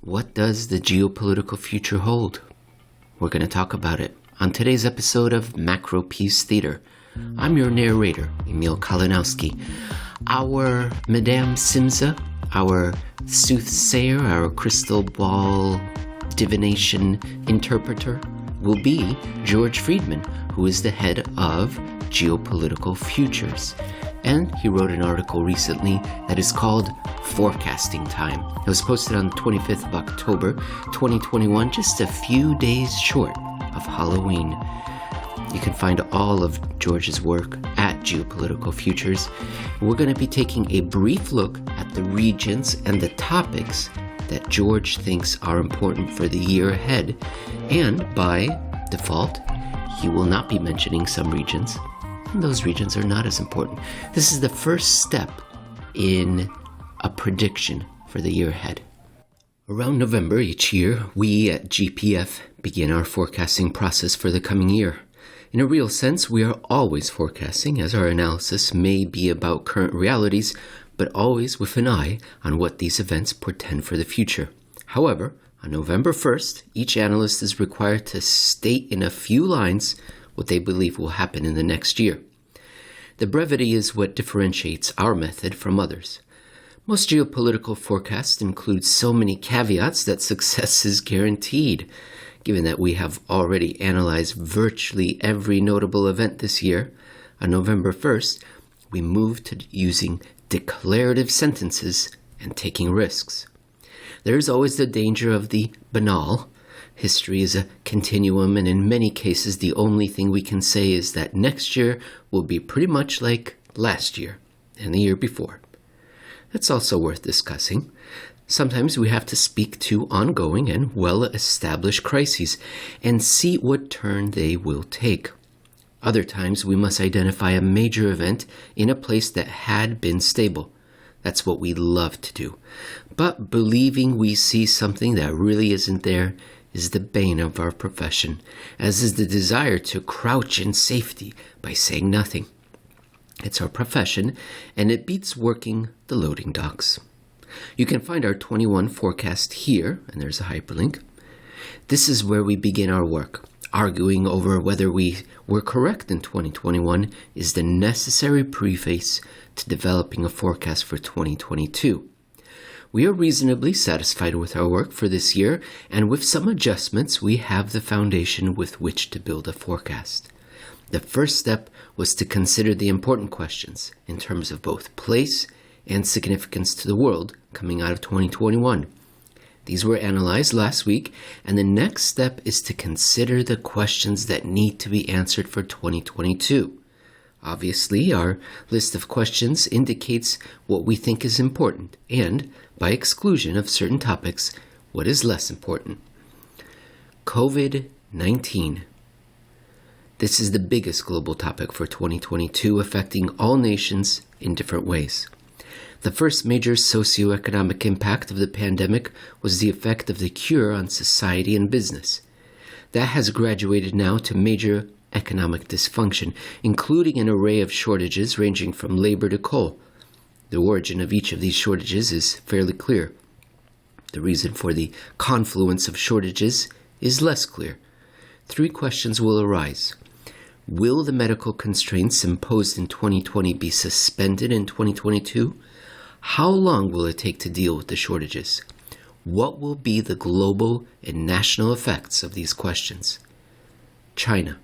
What does the geopolitical future hold? We're going to talk about it on today's episode of Macropiece Theater. I'm your narrator, Emil Kalinowski. Our Madame Simza, our soothsayer, our crystal ball divination interpreter, will be George Friedman, who is the head of Geopolitical Futures. And he wrote an article recently that is called Forecasting Time. It was posted on the 25th of October, 2021, just a few days short of Halloween. You can find all of George's work at Geopolitical Futures. We're going to be taking a brief look at the regions and the topics that George thinks are important for the year ahead. And by default, he will not be mentioning some regions. And those regions are not as important. This is the first step in a prediction for the year ahead. Around November each year, we at GPF begin our forecasting process for the coming year. In a real sense, we are always forecasting, as our analysis may be about current realities, but always with an eye on what these events portend for the future. However, on November 1st, each analyst is required to state in a few lines what they believe will happen in the next year. The brevity is what differentiates our method from others. Most geopolitical forecasts include so many caveats that success is guaranteed. Given that we have already analyzed virtually every notable event this year, on November 1st, we moved to using declarative sentences and taking risks. There is always the danger of the banal. History is a continuum, and in many cases, the only thing we can say is that next year will be pretty much like last year and the year before. That's also worth discussing. Sometimes we have to speak to ongoing and well-established crises and see what turn they will take. Other times, we must identify a major event in a place that had been stable. That's what we love to do. But believing we see something that really isn't there is the bane of our profession, as is the desire to crouch in safety by saying nothing. It's our profession, and it beats working the loading docks. You can find our 21 forecast here, and there's a hyperlink. This is where we begin our work. Arguing over whether we were correct in 2021 is the necessary preface to developing a forecast for 2022. We are reasonably satisfied with our work for this year, and with some adjustments, we have the foundation with which to build a forecast. The first step was to consider the important questions in terms of both place and significance to the world coming out of 2021. These were analyzed last week, and the next step is to consider the questions that need to be answered for 2022. Obviously, our list of questions indicates what we think is important, and, by exclusion of certain topics, what is less important. COVID-19. This is the biggest global topic for 2022, affecting all nations in different ways. The first major socioeconomic impact of the pandemic was the effect of the cure on society and business. That has graduated now to major economic dysfunction, including an array of shortages ranging from labor to coal. The origin of each of these shortages is fairly clear. The reason for the confluence of shortages is less clear. Three questions will arise. Will the medical constraints imposed in 2020 be suspended in 2022? How long will it take to deal with the shortages? What will be the global and national effects of these questions? China.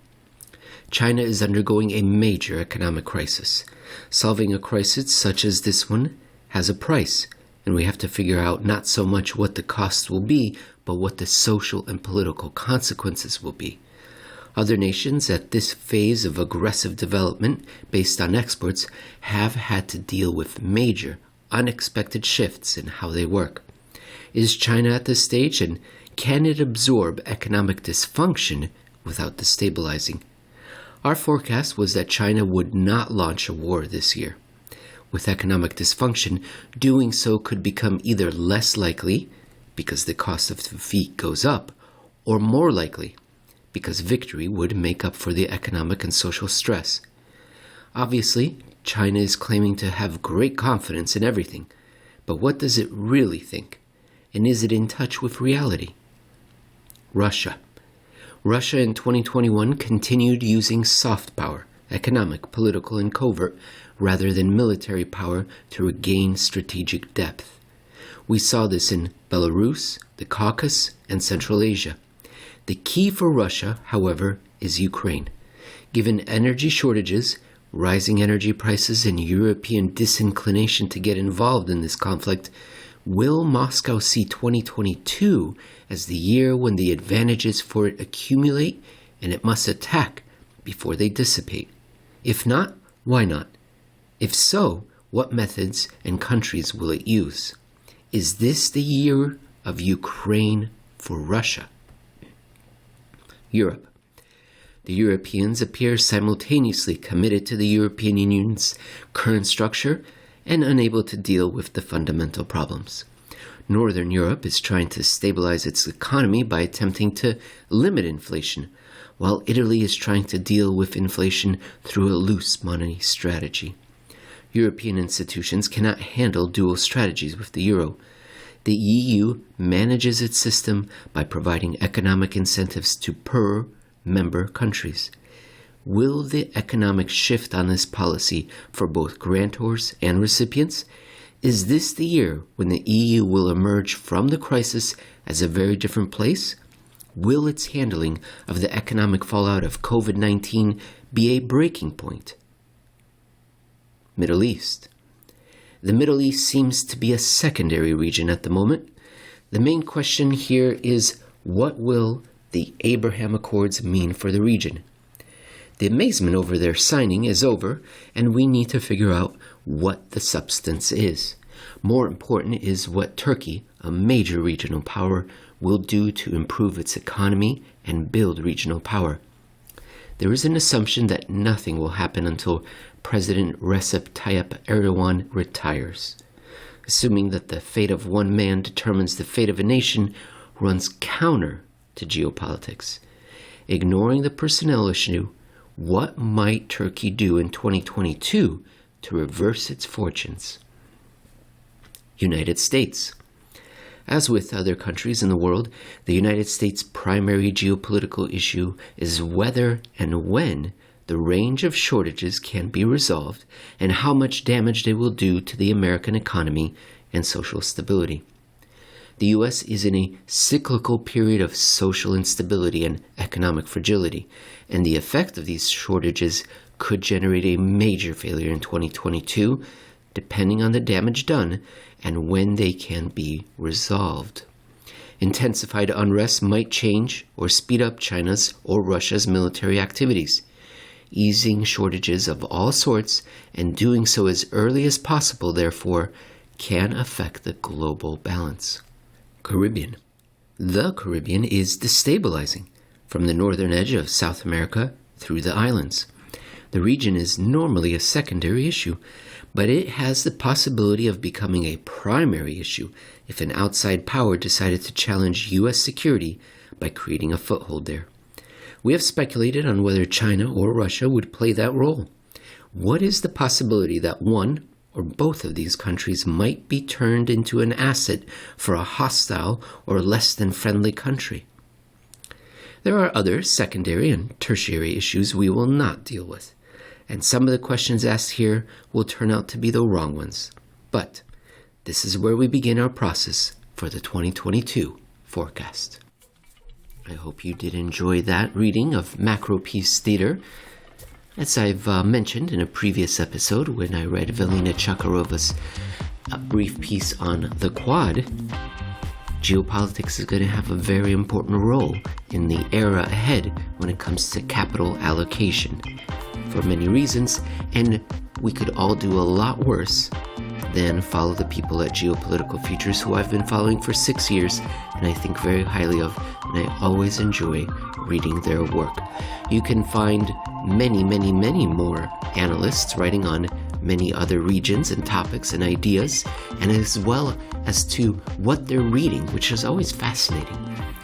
China is undergoing a major economic crisis. Solving a crisis such as this one has a price, and we have to figure out not so much what the cost will be, but what the social and political consequences will be. Other nations at this phase of aggressive development based on exports have had to deal with major, unexpected shifts in how they work. Is China at this stage, and can it absorb economic dysfunction without destabilizing? Our forecast was that China would not launch a war this year. With economic dysfunction, doing so could become either less likely, because the cost of defeat goes up, or more likely, because victory would make up for the economic and social stress. Obviously, China is claiming to have great confidence in everything, but what does it really think? And is it in touch with reality? Russia. Russia in 2021 continued using soft power, economic, political, and covert, rather than military power to regain strategic depth. We saw this in Belarus, the Caucasus, and Central Asia. The key for Russia, however, is Ukraine. Given energy shortages, rising energy prices, and European disinclination to get involved in this conflict, will Moscow see 2022 as the year when the advantages for it accumulate and it must attack before they dissipate? If not, why not? If so, what methods and countries will it use? Is this the year of Ukraine for Russia? Europe. The Europeans appear simultaneously committed to the European Union's current structure and unable to deal with the fundamental problems. Northern Europe is trying to stabilize its economy by attempting to limit inflation, while Italy is trying to deal with inflation through a loose money strategy. European institutions cannot handle dual strategies with the euro. The EU manages its system by providing economic incentives to per-member countries. Will the economic shift on this policy for both grantors and recipients? Is this the year when the EU will emerge from the crisis as a very different place? Will its handling of the economic fallout of COVID-19 be a breaking point? Middle East. The Middle East seems to be a secondary region at the moment. The main question here is, what will the Abraham Accords mean for the region? The amazement over their signing is over, and we need to figure out what the substance is. More important is what Turkey, a major regional power, will do to improve its economy and build regional power. There is an assumption that nothing will happen until President Recep Tayyip Erdogan retires. Assuming that the fate of one man determines the fate of a nation runs counter to geopolitics. Ignoring the personnel issue, what might Turkey do in 2022 to reverse its fortunes? United States. As with other countries in the world, the United States' primary geopolitical issue is whether and when the range of shortages can be resolved and how much damage they will do to the American economy and social stability. The U.S. is in a cyclical period of social instability and economic fragility, and the effect of these shortages could generate a major failure in 2022, depending on the damage done and when they can be resolved. Intensified unrest might change or speed up China's or Russia's military activities. Easing shortages of all sorts and doing so as early as possible, therefore, can affect the global balance. Caribbean. The Caribbean is destabilizing from the northern edge of South America through the islands. The region is normally a secondary issue, but it has the possibility of becoming a primary issue if an outside power decided to challenge U.S. security by creating a foothold there. We have speculated on whether China or Russia would play that role. What is the possibility that one or both of these countries might be turned into an asset for a hostile or less than friendly country? There are other secondary and tertiary issues we will not deal with, and some of the questions asked here will turn out to be the wrong ones. But this is where we begin our process for the 2022 forecast. I hope you did enjoy that reading of Macropiece Theater. As I've mentioned in a previous episode when I read Velina Chakarova's brief piece on the Quad, geopolitics is going to have a very important role in the era ahead when it comes to capital allocation for many reasons, and we could all do a lot worse than follow the people at Geopolitical Futures, who I've been following for 6 years and I think very highly of, and I always enjoy reading their work. You can find many more analysts writing on many other regions and topics and ideas, and as well as to what they're reading, which is always fascinating,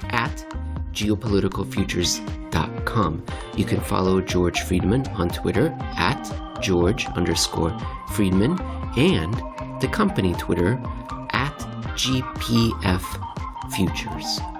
at geopoliticalfutures.com. You can follow George Friedman on Twitter at George_Friedman, and the company Twitter at GPF Futures.